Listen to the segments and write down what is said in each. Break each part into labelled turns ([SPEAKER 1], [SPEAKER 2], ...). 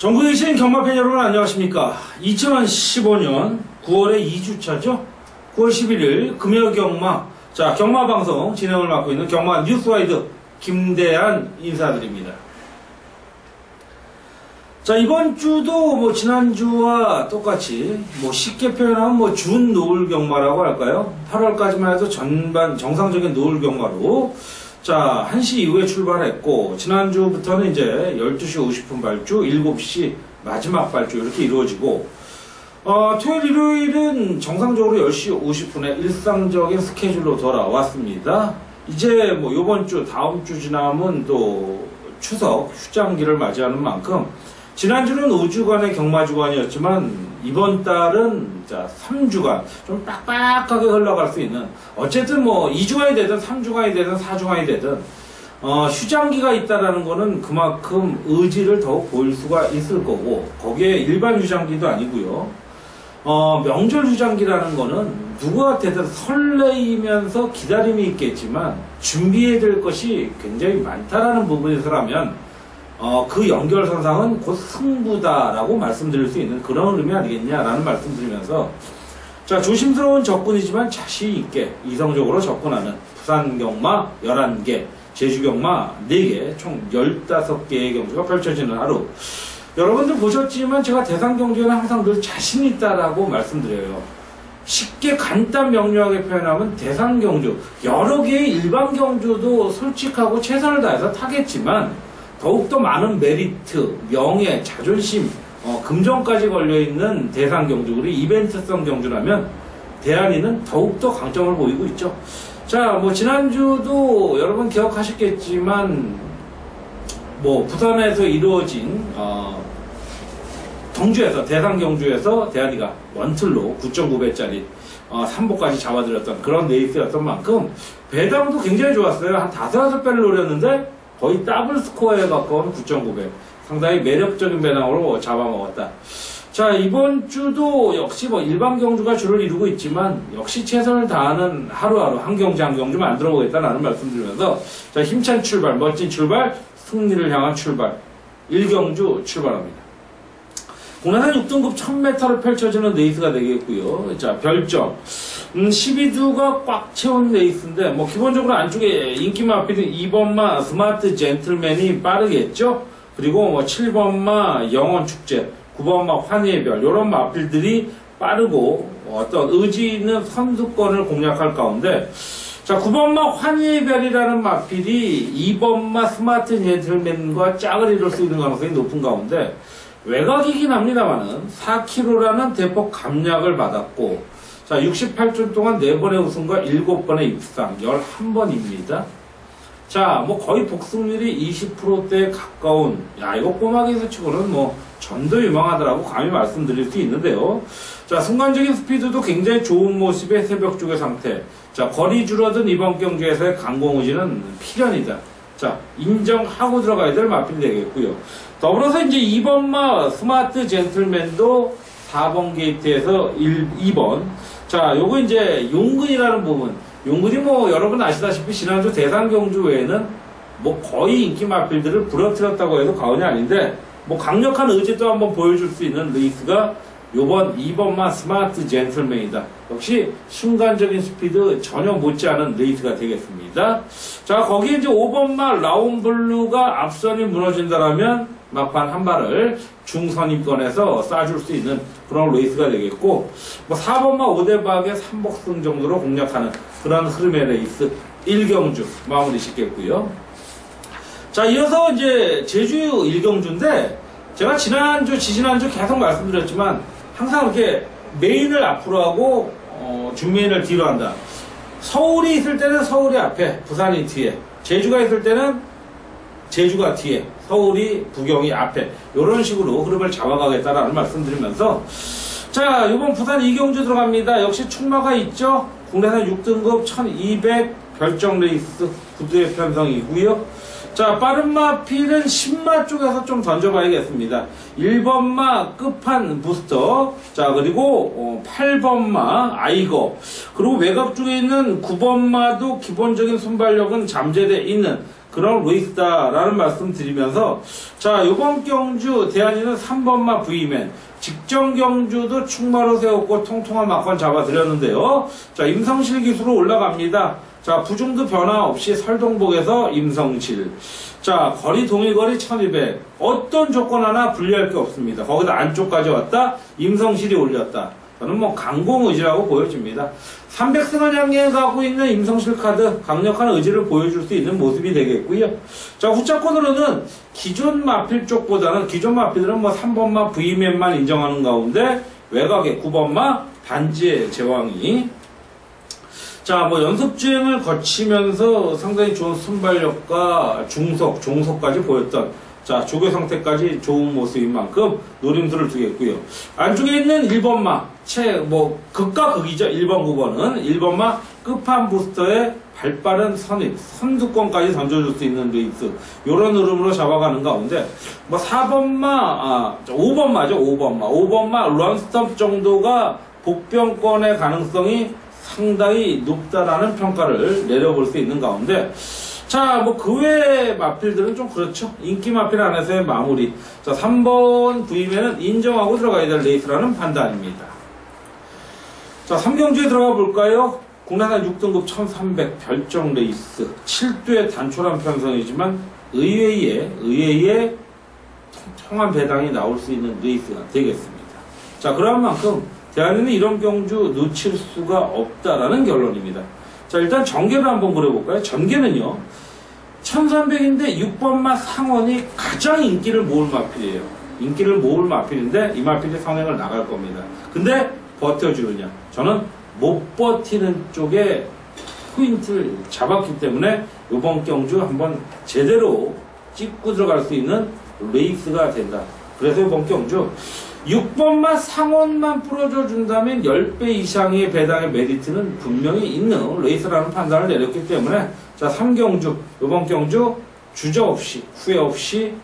[SPEAKER 1] 전국에 계신 경마팬 여러분 안녕하십니까. 2015년 9월의 2주차죠. 9월 11일 금요경마, 경마방송 진행을 맡고 있는 경마 뉴스와이드 김대한 인사드립니다. 이번 주도 지난주와 똑같이 쉽게 표현하면 준 노을 경마라고 할까요? 8월까지만 해도 전반 정상적인 노을 경마로 1시 이후에 출발했고, 지난주부터는 이제 12시 50분 발주, 7시 마지막 발주 이렇게 이루어지고, 토요일, 일요일은 정상적으로 10시 50분에 일상적인 스케줄로 돌아왔습니다. 이제 요번 주, 다음 주 지나면 또 추석 휴장기를 맞이하는 만큼, 지난주는 5주간의 경마주간이었지만, 이번 달은 3주간, 좀 빡빡하게 흘러갈 수 있는, 어쨌든 2주간이 되든 3주간이 되든 4주간이 되든, 휴장기가 있다라는 거는 그만큼 의지를 더욱 보일 수가 있을 거고, 거기에 일반 휴장기도 아니고요. 명절 휴장기라는 거는 누구한테든 설레이면서 기다림이 있겠지만, 준비해야 될 것이 굉장히 많다라는 부분에서라면, 그 연결선상은 곧 승부다라고 말씀드릴 수 있는 그런 의미 아니겠냐라는 말씀드리면서, 조심스러운 접근이지만 자신있게 이성적으로 접근하는 부산경마 11개, 제주경마 4개, 총 15개의 경주가 펼쳐지는 하루. 여러분들 보셨지만 제가 대상경주에는 항상 늘 자신있다라고 말씀드려요. 쉽게 간단 명료하게 표현하면 대상경주, 여러 개의 일반경주도 솔직하고 최선을 다해서 타겠지만, 더욱더 많은 메리트, 명예, 자존심, 금전까지 걸려있는 대상 경주, 이벤트성 경주라면 대한이는 더욱더 강점을 보이고 있죠. 지난주도 여러분 기억하셨겠지만, 부산에서 이루어진, 경주에서, 대상 경주에서 대한이가 원틀로 9.9배짜리 3보까지 잡아들였던 그런 레이스였던 만큼, 배당도 굉장히 좋았어요. 한 5배를 노렸는데, 거의 더블 스코어에 가까운 9.9배. 상당히 매력적인 배당으로 잡아먹었다. 이번 주도 역시 일반 경주가 주를 이루고 있지만, 역시 최선을 다하는 하루하루 한 경주 한 경주 만들어 보겠다는 말씀드리면서, 힘찬 출발, 멋진 출발, 승리를 향한 출발, 1경주 출발합니다. 국내산 6등급 1000m를 펼쳐지는 레이스가 되겠고요. 별점. 12두가 꽉 채운 레이스인데, 기본적으로 안쪽에 인기 마필은 2번마 스마트 젠틀맨이 빠르겠죠? 그리고 7번마 영원축제, 9번마 환희의 별, 요런 마필들이 빠르고, 어떤 의지 있는 선두권을 공략할 가운데, 9번마 환희의 별이라는 마필이 2번마 스마트 젠틀맨과 짝을 이룰 수 있는 가능성이 높은 가운데, 외곽이긴 합니다만은 4kg라는 대폭 감약을 받았고, 68주 동안 4번의 우승과 7번의 입상, 11번입니다. 거의 복승률이 20%대에 가까운, 이거 꼬마기에서 치고는 전도 유망하더라고 감히 말씀드릴 수 있는데요. 순간적인 스피드도 굉장히 좋은 모습의 새벽 쪽의 상태. 거리 줄어든 이번 경주에서의 강공의지는 필연이다. 인정하고 들어가야 될 마필이 되겠고요. 더불어서 이제 2번마 스마트 젠틀맨도 4번 게이트에서 2번. 요거 이제 용근이라는 부분. 용근이 여러분 아시다시피 지난주 대상경주 외에는 거의 인기 마필들을 부러뜨렸다고 해도 과언이 아닌데, 강력한 의지도 한번 보여줄 수 있는 레이스가 요번 2번마 스마트 젠틀맨이다. 역시 순간적인 스피드 전혀 못지않은 레이스가 되겠습니다. 거기에 이제 5번마 라운블루가 앞선이 무너진다라면 막판 한 발을 중선입권에서 쏴줄 수 있는 그런 레이스가 되겠고, 4번마 5대박의 3복승 정도로 공략하는 그런 흐름의 레이스 1경주 마무리 짓겠고요. 이어서 이제 제주 1경주인데, 제가 지난주, 지지난주 계속 말씀드렸지만, 항상 이렇게 메인을 앞으로 하고, 준메인을 뒤로 한다. 서울이 있을 때는 서울이 앞에, 부산이 뒤에, 제주가 있을 때는 제주가 뒤에, 서울이, 부경이 앞에, 이런 식으로 흐름을 잡아가겠다라는 말씀드리면서, 이번 부산 2경주 들어갑니다. 역시 출마가 있죠? 국내산 6등급 1200 별정 레이스 구두의 편성이고요. 빠른 마필은 10마 쪽에서 좀 던져봐야겠습니다. 1번마 끝판 부스터, 그리고 8번마 아이거, 그리고 외곽 쪽에 있는 9번마도 기본적인 순발력은 잠재되어 있는 그런 레이스다라는 말씀 드리면서, 자, 이번 경주 대한이는 3번마 V맨, 직전 경주도 충마로 세웠고 통통한 막판 잡아드렸는데요. 자, 임성실 기수로 올라갑니다. 자, 부중도 변화 없이 설동복에서 임성실. 자, 거리 동일거리 1200. 어떤 조건 하나 불리할 게 없습니다. 거기다 안쪽까지 왔다, 임성실이 올렸다. 저는 뭐 강공의지라고 보여집니다. 300승을 향해 가고 있는 임성실 카드, 강력한 의지를 보여줄 수 있는 모습이 되겠고요. 자, 후차권으로는 기존 마필 쪽보다는, 기존 마필들은 뭐 3번마 V맨만 인정하는 가운데 외곽에 9번마 반지의 제왕이, 자, 뭐 연습주행을 거치면서 상당히 좋은 순발력과 중속, 종속까지 보였던, 자, 조교 상태까지 좋은 모습인 만큼 노림수를 두겠고요. 안쪽에 있는 1번마, 극과 극이죠. 1번, 9번은 1번마 끝판 부스터의 발빠른 선입, 선두권까지 던져줄 수 있는 레이스. 요런 흐름으로 잡아가는 가운데, 뭐 4번마, 5번마죠. 5번마 런스톱 정도가 복병권의 가능성이 상당히 높다라는 평가를 내려볼 수 있는 가운데, 자, 뭐 그 외의 마필들은 좀 그렇죠. 인기 마필 안에서의 마무리. 자, 3번 V맨은 인정하고 들어가야 될 레이스라는 판단입니다. 자, 3경주에 들어가 볼까요? 국내산 6등급 1300 별정 레이스. 7두의 단촐한 편성이지만 의외의 통통한 배당이 나올 수 있는 레이스가 되겠습니다. 자, 그런 만큼 대한민국은 이런 경주 놓칠 수가 없다라는 결론입니다. 자, 일단 전개를 한번 그려볼까요? 전개는요, 1300인데 6번마 상원이 가장 인기를 모을 마필이에요. 인기를 모을 마필인데 이 마필이 선행을 나갈 겁니다. 근데 버텨주느냐? 저는 못 버티는 쪽에 포인트를 잡았기 때문에 이번 경주 한번 제대로 찍고 들어갈 수 있는 레이스가 된다. 그래서 이번 경주 6번마 상원만 풀어줘 준다면 10배 이상의 배당의 메리트는 분명히 있는 레이스라는 판단을 내렸기 때문에, 자, 3경주, 이번 경주 주저없이, 후회 없이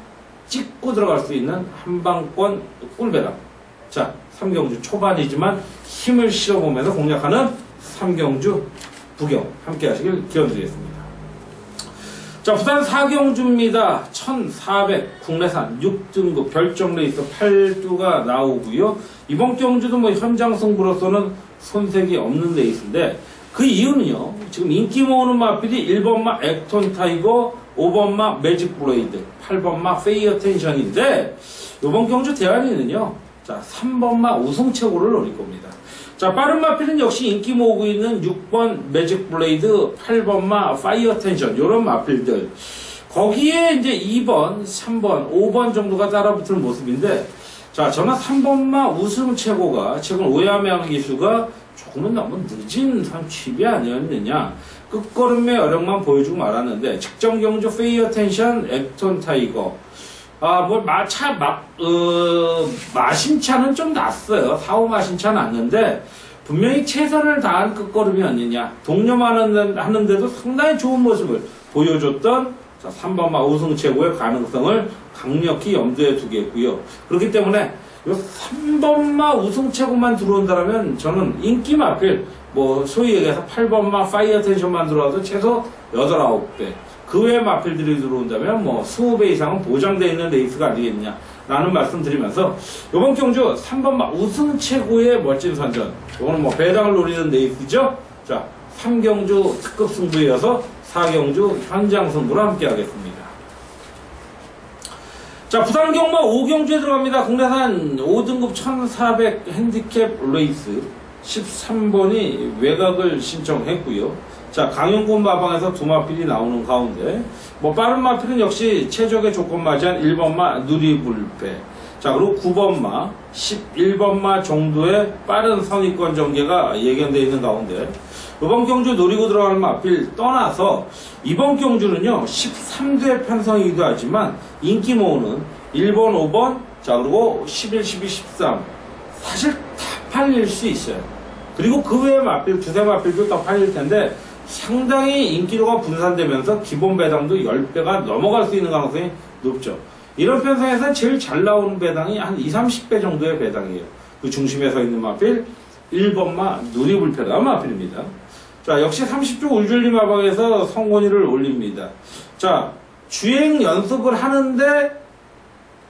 [SPEAKER 1] 찍고 들어갈 수 있는 한방권 꿀배당. 자, 3경주 초반이지만 힘을 실어보면서 공략하는 3경주 부경 함께 하시길 기원드리겠습니다. 자, 부산 4경주입니다. 1400 국내산 6등급 별정 레이스 8두가 나오고요. 이번 경주도 뭐 현장 승부로서는 손색이 없는 레이스인데, 그 이유는요, 지금 인기 모으는 마필이 1번마 액톤 타이거, 5번마 매직 블레이드, 8번마 페이어 텐션인데, 이번 경주 대한이는요, 자, 3번마 우승 최고를 노릴 겁니다. 자, 빠른 마필은 역시 인기 모으고 있는 6번 매직 블레이드, 8번마 파이어 텐션, 요런 마필들. 거기에 이제 2번, 3번, 5번 정도가 따라붙는 모습인데, 자, 저는 3번마 우승 최고가 최근 오야메양 기수가 조금은 너무 늦은 선취비 아니었느냐. 끝걸음의 어력만 보여주고 말았는데, 직전 경주 페이어 텐션, 액톤 타이거. 마신차는 좀 났어요. 4, 5 마신차 났는데, 분명히 최선을 다한 끝걸음이었느냐. 독려하는데도 상당히 좋은 모습을 보여줬던, 자, 3번마 우승 최고의 가능성을 강력히 염두에 두겠고요. 그렇기 때문에, 이 3번마 우승 최고만 들어온다면, 저는 인기 마필, 뭐, 소위 얘기해서 8번마 파이어 텐션만 들어와도 최소 8, 9배. 그 외의 마필들이 들어온다면 뭐 20배 이상은 보장되어 있는 레이스가 아니겠냐 라는 말씀 드리면서, 이번 경주 3번마 우승 최고의 멋진 선전, 이거는 뭐 배당을 노리는 레이스죠. 자, 3경주 특급 승부에 이어서 4경주 현장 승부로 함께 하겠습니다. 자, 부산 경마 5경주에 들어갑니다. 국내산 5등급 1400 핸디캡 레이스 13번이 외곽을 신청했고요. 자, 강용군 마방에서 두 마필이 나오는 가운데, 뭐 빠른 마필은 역시 최적의 조건 맞이한 1번마 누리불패. 자, 그리고 9번마, 11번마 정도의 빠른 선위권 전개가 예견되어 있는 가운데, 이번 경주 노리고 들어갈 마필 떠나서 이번 경주는요 13대 편성이기도 하지만 인기 모으는 1번, 5번, 자, 그리고 11, 12, 13 사실 다 팔릴 수 있어요. 그리고 그 외의 마필, 두세 마필도 다 팔릴 텐데, 상당히 인기도가 분산되면서 기본 배당도 10배가 넘어갈 수 있는 가능성이 높죠. 이런 편성에서는 제일 잘 나오는 배당이 한 20, 30배 정도의 배당이에요. 그 중심에 서 있는 마필 1번마 누리불패라는 마필입니다. 자, 역시 30조 울줄리 마방에서 성원이를 올립니다. 자, 주행 연습을 하는데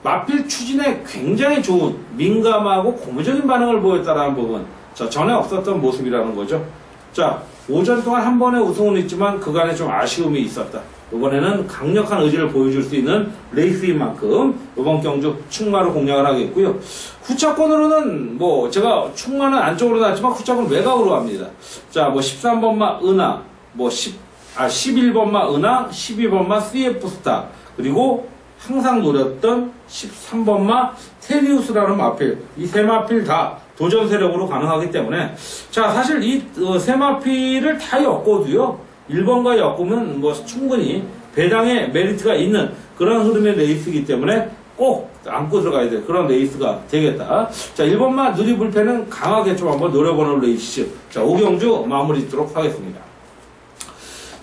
[SPEAKER 1] 마필 추진에 굉장히 좋은 민감하고 고무적인 반응을 보였다라는 부분. 자, 전에 없었던 모습이라는 거죠. 자, 오전 동안 한 번의 우승은 있지만 그간에 좀 아쉬움이 있었다. 이번에는 강력한 의지를 보여줄 수 있는 레이스인 만큼 이번 경주 충마로 공략을 하겠고요. 후차권으로는 뭐 제가 충마는 안쪽으로 놨지만 후차권 외곽으로 갑니다. 자, 뭐 13번마 은하, 뭐 11번마 은하, 12번마 CF 스타, 그리고 항상 노렸던 13번마 테리우스라는 마필, 이 세 마필 다 도전 세력으로 가능하기 때문에, 자, 사실 이 세 마필을 다 엮어도요, 1번과 엮으면 뭐 충분히 배당에 메리트가 있는 그런 흐름의 레이스이기 때문에 꼭 안고 들어가야 될 그런 레이스가 되겠다. 자, 1번마 누리불패는 강하게 좀 한번 노려보는 레이스. 자, 5경주 마무리 짓도록 하겠습니다.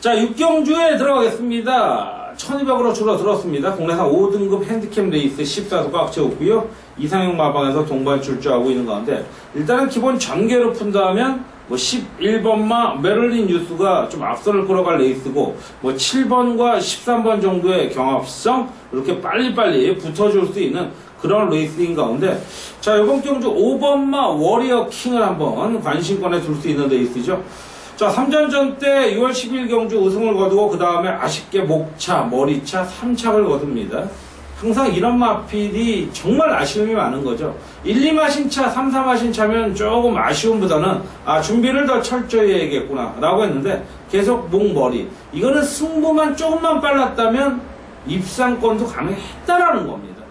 [SPEAKER 1] 자, 6경주에 들어가겠습니다. 1200으로 줄어들었습니다. 국내산 5등급 핸디캡 레이스 14도 꽉 채웠고요. 이상형 마방에서 동반 출조하고 있는 가운데 일단은 기본 전개로 푼다면 뭐 11번마 메릴린 뉴스가 좀 앞서를 끌어갈 레이스고, 뭐 7번과 13번 정도의 경합성 이렇게 빨리빨리 붙어줄 수 있는 그런 레이스인 가운데, 자, 이번 경주 5번마 워리어 킹을 한번 관심권에 둘 수 있는 레이스죠. 자, 3전전 때 6월 10일 경주 우승을 거두고 그 다음에 아쉽게 목차, 머리차, 3착을 거둡니다. 항상 이런 마필이 정말 아쉬움이 많은 거죠. 1, 2마신 차, 3, 4마신 차면 조금 아쉬움보다는 준비를 더 철저히 해야겠구나 라고 했는데 계속 목, 머리. 이거는 승부만 조금만 빨랐다면 입상권도 가능했다라는 겁니다.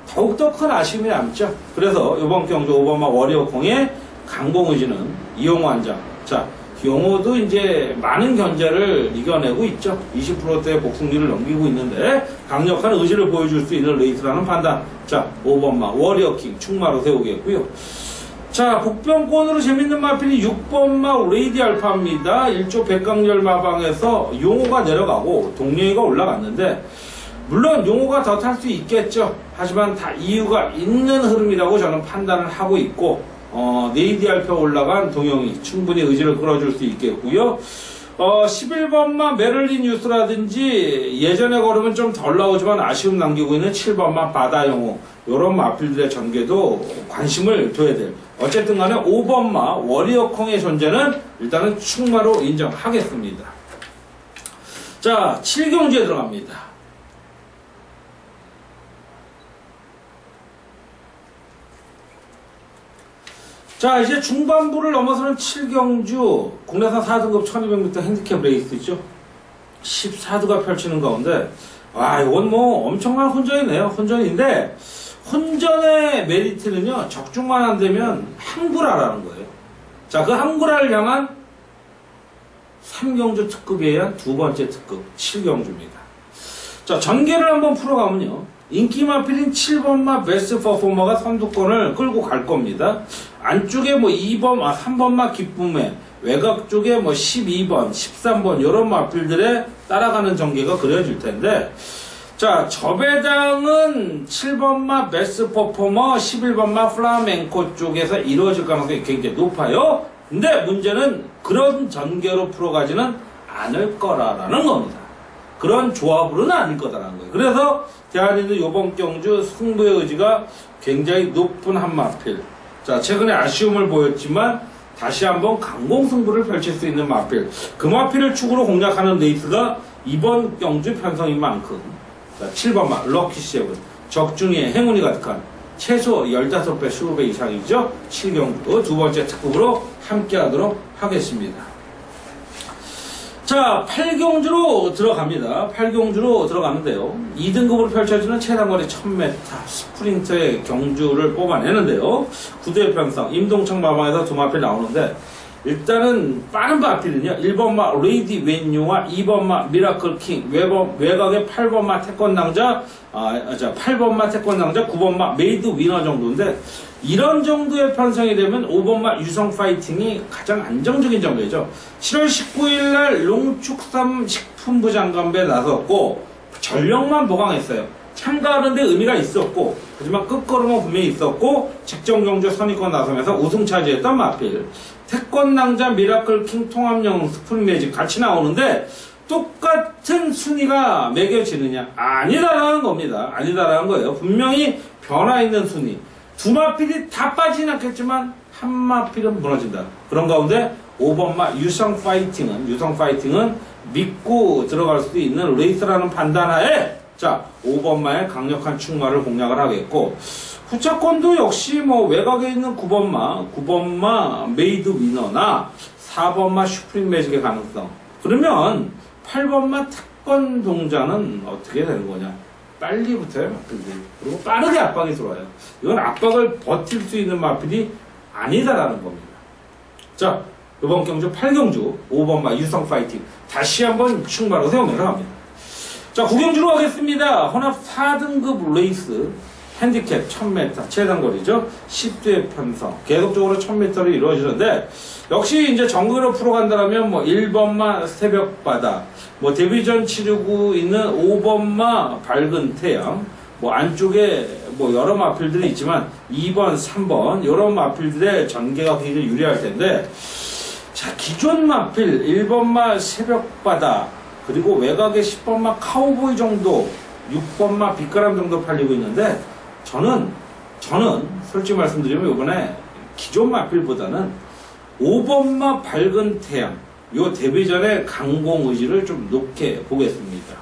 [SPEAKER 1] 더욱더 큰 아쉬움이 남죠. 그래서 이번 경주 5번마 워리어콩의 강공의지는 이용호 한장. 자, 용호도 이제 많은 견제를 이겨내고 있죠. 20%대의 복승률을 넘기고 있는데 강력한 의지를 보여줄 수 있는 레이스라는 판단. 자, 5번마 워리어킹 충마로 세우겠고요. 자, 복병권으로 재밌는 마필이 6번마 레이디 알파입니다. 1조 백강렬 마방에서 용호가 내려가고 동료이가 올라갔는데, 물론 용호가 더 탈 수 있겠죠. 하지만 다 이유가 있는 흐름이라고 저는 판단을 하고 있고, 레이디 알파 올라간 동영이 충분히 의지를 끌어줄 수 있겠고요. 11번마 메릴린 뉴스라든지 예전에 걸으면 좀 덜 나오지만 아쉬움 남기고 있는 7번마 바다영호, 이런 마필들의 전개도 관심을 둬야 될. 어쨌든 간에 5번마 워리어콩의 존재는 일단은 충마로 인정하겠습니다. 자, 7경주에 들어갑니다. 자, 이제 중반부를 넘어서는 7경주 국내산 4등급 1200m 핸디캡 레이스죠. 14두가 펼치는 가운데, 이건 뭐 엄청난 혼전이네요. 혼전인데, 혼전의 메리트는요, 적중만 안 되면 항구라라는 거예요. 자, 그 항구라를 향한 3경주 특급에 의한 두 번째 특급 7경주입니다. 자, 전개를 한번 풀어가면요, 인기 마필인 7번마 베스트 퍼포머가 선두권을 끌고 갈 겁니다. 안쪽에 뭐 3번마 기쁨에, 외곽 쪽에 뭐 12번, 13번 이런 마필들의 따라가는 전개가 그려질 텐데, 자, 저배당은 7번마 베스트 퍼포머, 11번마 플라멩코 쪽에서 이루어질 가능성이 굉장히 높아요. 근데 문제는 그런 전개로 풀어가지는 않을 거라는 겁니다. 그런 조합으로는 아닐 거다라는 거예요. 그래서 대한민국 이번 경주 승부의 의지가 굉장히 높은 한 마필. 자, 최근에 아쉬움을 보였지만 다시 한번 강공승부를 펼칠 수 있는 마필. 그 마필을 축으로 공략하는 레이스가 이번 경주 편성인 만큼, 자, 7번마 럭키세븐, 적중의 행운이 가득한 최소 15배, 15배 이상이죠. 7경주 두 번째 특급으로 함께 하도록 하겠습니다. 자, 8경주로 들어갑니다. 8경주로 들어가는데요. 2등급으로 펼쳐지는 최단거리 1000m 스프린트의 경주를 뽑아내는데요. 구대 편성, 임동청 마방에서 두 마필 나오는데, 일단은 빠른 마필은요, 1번마 레이디 웬유와 2번마 미라클 킹, 외곽의 8번마 태권낭자, 8번마 태권낭자, 9번마 메이드 위너 정도인데, 이런 정도의 편성이 되면 5번마 유성 파이팅이 가장 안정적인 정도죠. 7월 19일날 농축산 식품부 장관배에 나섰고 전력만 보강했어요. 참가하는데 의미가 있었고, 하지만 끝걸음은 분명히 있었고, 직전경주 선의권 나서면서 우승 차지했던 마필. 태권낭자 미라클 킹 통합용 스프링 매직 같이 나오는데, 똑같은 순위가 매겨지느냐? 아니다라는 겁니다. 아니다라는 거예요. 분명히 변화 있는 순위. 두 마필이 다 빠지진 않겠지만 한 마필은 무너진다. 그런 가운데 5번마 유성 파이팅은 믿고 들어갈 수 있는 레이스라는 판단하에 자 5번마의 강력한 충마를 공략을 하겠고 후차권도 역시 뭐 외곽에 있는 9번마 메이드 위너나 4번마 슈프림 매직의 가능성. 그러면 8번마 특권 동자는 어떻게 되는 거냐? 빨리 붙어요, 마필들이. 그리고 빠르게 압박이 들어와요. 이건 압박을 버틸 수 있는 마필이 아니다라는 겁니다. 자, 이번 경주 8경주 5번마 유성 파이팅. 다시 한번 충마로 세우면서 갑니다. 자, 9경주로 가겠습니다. 혼합 4등급 레이스. 핸디캡 1000m 최단거리죠. 10대 편성 계속적으로 1000m를 이루어지는데 역시 이제 정규로 풀어간다면 뭐 1번마 새벽바다 뭐 데뷔전 치르고 있는 5번마 밝은 태양 뭐 안쪽에 뭐 여러 마필들이 있지만 2번, 3번 이런 마필들의 전개가 굉장히 유리할 텐데 자 기존 마필 1번마 새벽바다 그리고 외곽의 10번마 카우보이 정도 6번마 빛가람 정도 팔리고 있는데 저는 솔직히 말씀드리면 이번에 기존 마필보다는 5번마 밝은 태양 요 데뷔전의 강공 의지를 좀 높게 보겠습니다.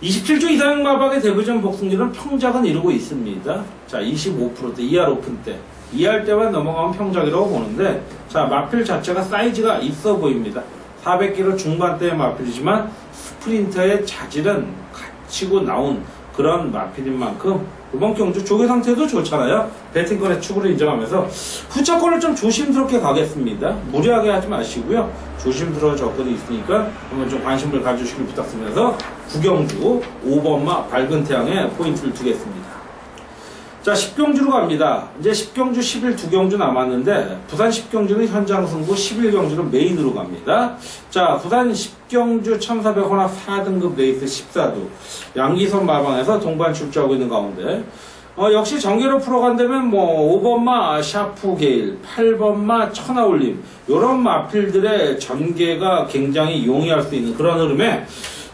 [SPEAKER 1] 27주 이상 마박의 데뷔전 복승률은 평작은 이루고 있습니다. 자 25%대 2할 오픈 때 2할 때만 넘어가면 평작이라고 보는데 자 마필 자체가 사이즈가 있어 보입니다. 400kg 중반대의 마필이지만 스프린터의 자질은 갖추고 나온 그런 마필인 만큼 이번 경주 조개 상태도 좋잖아요. 배팅권의 축으로 인정하면서 후차권을 좀 조심스럽게 가겠습니다. 무리하게 하지 마시고요. 조심스러운 접근이 있으니까 한번 좀 관심을 가져주시길 부탁드리면서 9경주 5번마 밝은 태양에 포인트를 두겠습니다. 자 10경주로 갑니다. 이제 10경주 11 2경주 남았는데 부산 10경주는 현장 승부 11경주는 메인으로 갑니다. 자 부산 10경주 1400 혼합 4등급 레이스 14두 양기선 마방에서 동반 출조하고 있는 가운데 역시 정계로 풀어간다면 뭐 5번마 샤프 게일 8번마 천하올림 이런 마필들의 전개가 굉장히 용이할 수 있는 그런 흐름에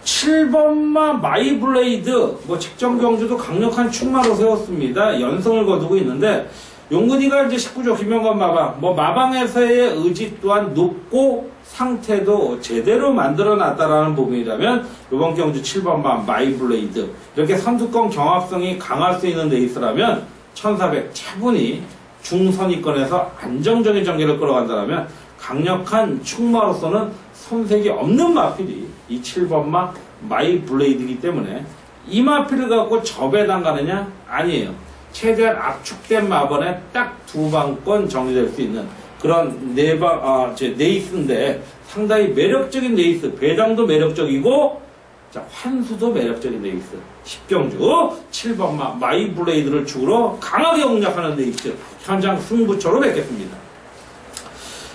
[SPEAKER 1] 7번마 마이블레이드 뭐 직전 경주도 강력한 충마로 세웠습니다. 연성을 거두고 있는데 용근이가 이제 19조 김영건 마방 뭐 마방에서의 의지 또한 높고 상태도 제대로 만들어 놨다라는 부분이라면 이번 경주 7번마 마이블레이드 이렇게 선두권 경합성이 강할 수 있는 레이스라면 1400 차분히 중선위권에서 안정적인 전개를 끌어간다면 강력한 충마로서는 손색이 없는 마필이 이 7번마 마이블레이드이기 때문에 이 마필을 갖고 접에당 가느냐? 아니에요. 최대한 압축된 마번에 딱 두 방권 정리될 수 있는 그런 네이스인데 상당히 매력적인 네이스. 배당도 매력적이고 자 환수도 매력적인 네이스. 10경주 7번마 마이블레이드를 축으로 강하게 공략하는 네이스. 현장 승부처로 뵙겠습니다.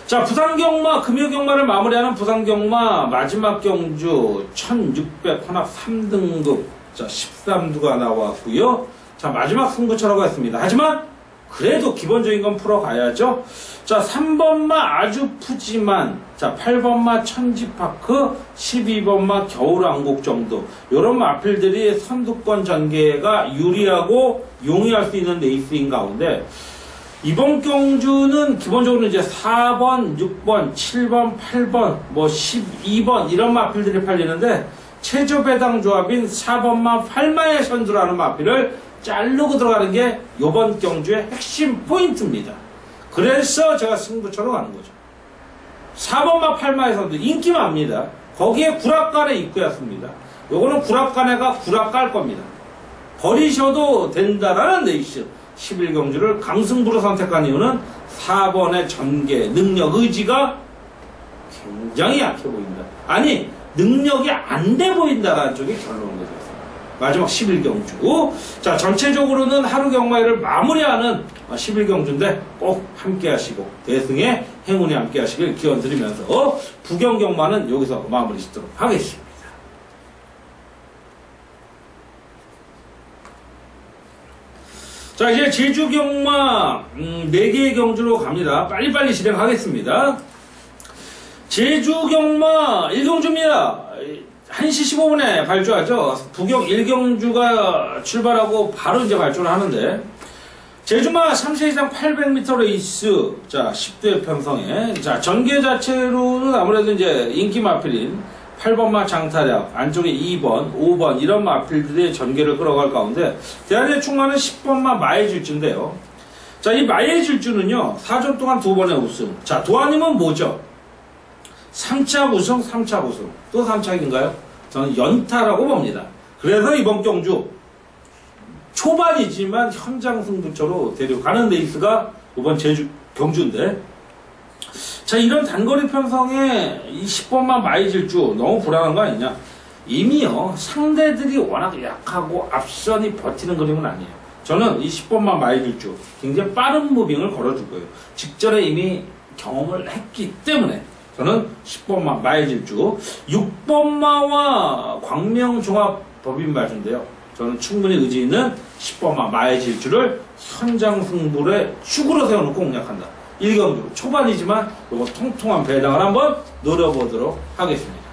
[SPEAKER 1] 자, 부산경마, 금요경마를 마무리하는 부산경마 마지막 경주 1600 혼합 3등급 자 13두가 나왔고요. 자 마지막 승부처라고 했습니다. 하지만 그래도 기본적인 건 풀어가야죠. 자 3번마 아주 푸짐한 자 8번마 천지파크 12번마 겨울왕국 정도 이런 마필들이 선두권 전개가 유리하고 용이할 수 있는 레이스인 가운데 이번 경주는 기본적으로 이제 4번, 6번, 7번, 8번, 뭐 12번 이런 마필들이 팔리는데 최저 배당 조합인 4번마 8마의 선두라는 마필을 자르고 들어가는 게 이번 경주의 핵심 포인트입니다. 그래서 제가 승부처로 가는 거죠. 4번마 8마의 선두 인기 많습니다. 거기에 구락간의 입구였습니다. 요거는 구락간에가 구락 깔 겁니다. 버리셔도 된다라는 레이스. 11경주를 강승부로 선택한 이유는 4번의 전개, 능력, 의지가 굉장히 약해 보인다. 아니, 능력이 안 돼 보인다라는 쪽이 결론인 거죠. 마지막 11경주. 자, 전체적으로는 하루 경마회를 마무리하는 11경주인데 꼭 함께 하시고, 대승의 행운이 함께 하시길 기원 드리면서 부경 경마는 여기서 마무리 짓도록 하겠습니다. 자, 이제 제주 경마 4개의 경주로 갑니다. 빨리빨리 진행하겠습니다. 제주 경마 1경주입니다. 1시 15분에 발주하죠. 부경 1경주가 출발하고 바로 이제 발주를 하는데, 제주마 3세 이상 800m 레이스, 자, 10대 편성에, 자, 전개 자체로는 아무래도 이제 인기 마필인 8번마 장타력, 안쪽에 2번, 5번, 이런 마필들의 전개를 끌어갈 가운데, 대한의 충만은 10번마 마의 질주인데요. 자, 이 마의 질주는요, 4전 동안 2번의 우승. 자, 도안님은 뭐죠? 3착 우승, 3착 우승. 또 3착인가요? 저는 연타라고 봅니다. 그래서 이번 경주, 초반이지만 현장 승부처로 데려가는 레이스가 이번 제주 경주인데, 자, 이런 단거리 편성에 이 10번만 마이 질주 너무 불안한 거 아니냐? 이미요, 상대들이 워낙 약하고 앞선이 버티는 그림은 아니에요. 저는 이 10번만 마이 질주 굉장히 빠른 무빙을 걸어줄 거예요. 직전에 이미 경험을 했기 때문에 저는 10번마 마이 질주, 6번마와 광명종합 법인발주인데요. 저는 충분히 의지 있는 10번마 마의 질주를 현장 승부의 축으로 세워놓고 공략한다. 1경주 초반이지만 이거 통통한 배당을 한번 노려보도록 하겠습니다.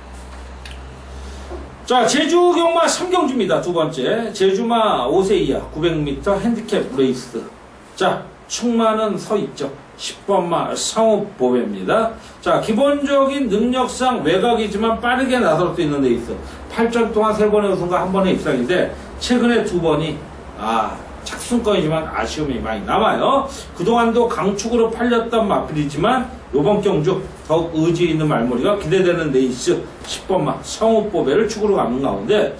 [SPEAKER 1] 자, 제주 경마 3경주입니다. 두 번째, 제주마 5세 이하 900m 핸디캡 레이스. 자, 충만은 서 있죠. 10번마 상호보배입니다. 자, 기본적인 능력상 외곽이지만 빠르게 나설 수 있는 레이스. 8전 동안 3번의 우승과 1번의 입상인데, 최근에 2번이, 착순권이지만 아쉬움이 많이 남아요. 그동안도 강축으로 팔렸던 마필이지만, 요번 경주 더욱 의지 있는 말머리가 기대되는 레이스 10번마 성우보배를 축으로 가는 가운데,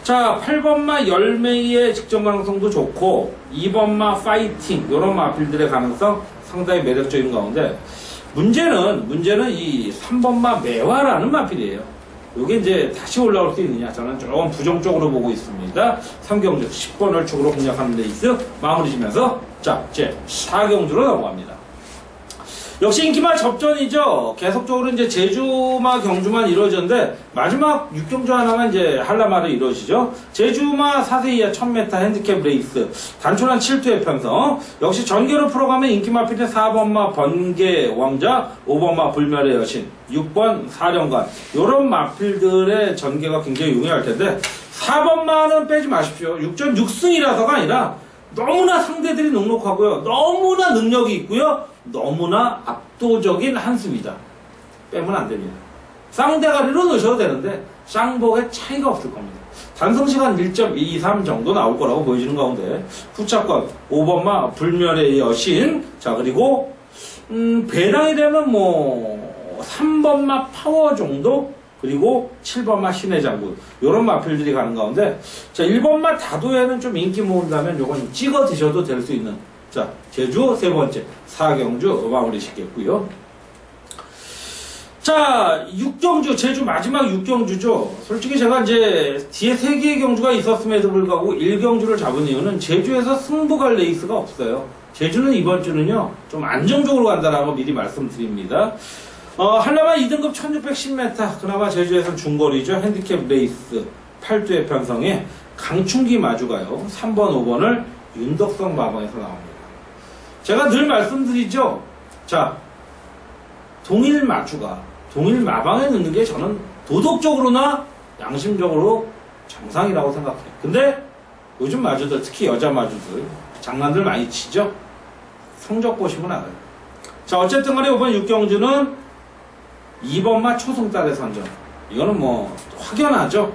[SPEAKER 1] 자, 8번마 열매의 직전 가능성도 좋고 2번마 파이팅 요런 마필들의 가능성 상당히 매력적인 가운데, 문제는 이 3번마 매화라는 마필이에요. 요게 이제 다시 올라올 수 있느냐, 저는 조금 부정적으로 보고 있습니다. 3경주 10번을 축으로 공략하는 레이스 마무리 지면서, 자, 제 4경주로 넘어갑니다. 역시 인기마 접전이죠. 계속적으로 이제 제주마 경주만 이루어졌는데, 마지막 6경주 하나만 이제 한라마로 이루어지죠. 제주마 4세 이하 1000m 핸디캡 레이스, 단촐한 7투의 편성. 역시 전개로 풀어가면 인기마 필인 4번마 번개 왕자, 5번마 불멸의 여신, 6번 사령관. 요런 마필들의 전개가 굉장히 용이할 텐데, 4번마는 빼지 마십시오. 6전 6승이라서가 아니라, 너무나 상대들이 넉넉하고요. 너무나 능력이 있고요. 너무나 압도적인 한수입니다. 빼면 안 됩니다. 쌍대가리로 넣으셔도 되는데 쌍복에 차이가 없을 겁니다. 단성시간 1.23 정도 나올 거라고 보여지는 가운데, 후차권 5번마 불멸의 여신, 자, 그리고 배당이 되면 뭐 3번마 파워 정도, 그리고 7번마 신의 장군, 요런 마필들이 가는 가운데, 자, 1번마 다도에는 좀 인기 모은다면 요건 찍어 드셔도 될 수 있는, 자, 제주 세 번째 4경주 마무리 짓겠고요. 자, 6경주, 제주 마지막 6경주죠. 솔직히 제가 이제 뒤에 3개의 경주가 있었음에도 불구하고 1경주를 잡은 이유는 제주에서 승부 갈 레이스가 없어요. 제주는 이번 주는요, 좀 안정적으로 간다라는 거 미리 말씀드립니다. 한라마 2등급 1610m, 그나마 제주에서는 중거리죠. 핸디캡 레이스 8두의 편성에 강충기 마주가요. 3번, 5번을 윤덕성 마방에서 나옵니다. 제가 늘 말씀드리죠. 자, 동일 마주가 동일 마방에 넣는 게 저는 도덕적으로나 양심적으로 정상이라고 생각해요. 근데 요즘 마주들, 특히 여자 마주들 장난들 많이 치죠. 성적 보시면 알아요. 자, 어쨌든 간에 이번 6경주는 2번마 초승달의 선전. 이거는 뭐 확연하죠.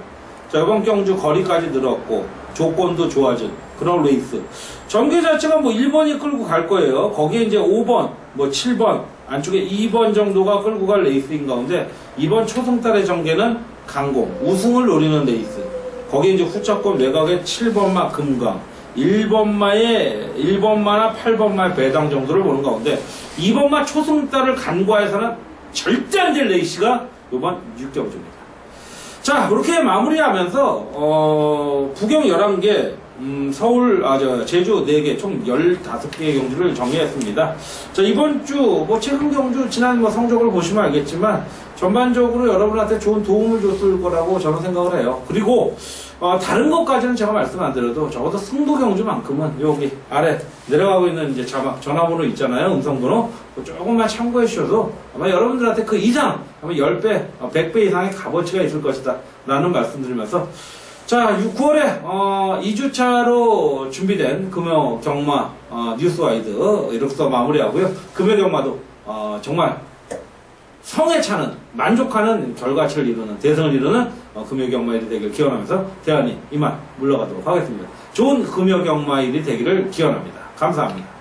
[SPEAKER 1] 자, 이번 경주 거리까지 늘었고 조건도 좋아진 그런 레이스. 전개 자체가 뭐 1번이 끌고 갈 거예요. 거기에 이제 5번, 뭐 7번, 안쪽에 2번 정도가 끌고 갈 레이스인 가운데, 이번 초승달의 전개는 강공, 우승을 노리는 레이스. 거기에 이제 후차권 외곽에 7번마 금강, 1번마나 8번마의 배당 정도를 보는 가운데, 2번마 초승달을 간과해서는 절대 안 될 레이스가 이번 6경주입니다. 자, 그렇게 마무리하면서 부경 11개, 제주 4개, 총 15개의 경주를 정리했습니다. 자, 이번 주, 뭐 최근 경주, 지난 뭐 성적을 보시면 알겠지만, 전반적으로 여러분한테 좋은 도움을 줬을 거라고 저는 생각을 해요. 그리고, 다른 것까지는 제가 말씀 안 드려도 적어도 승부 경주만큼은 여기 아래 내려가고 있는 이제 자막 전화번호 있잖아요. 음성번호 조금만 참고해 주셔도 아마 여러분들한테 그 이상 아마 10배, 100배 이상의 값어치가 있을 것이다 라는 말씀드리면서 자 9월에 2주차로 준비된 금요 경마 뉴스와이드 이렇게 마무리하고요. 금요 경마도 정말 성에 차는 만족하는 결과치를 이루는 대성을 이루는 금요경마일이 되기를 기원하면서 대안이 이만 물러가도록 하겠습니다. 좋은 금요경마일이 되기를 기원합니다. 감사합니다.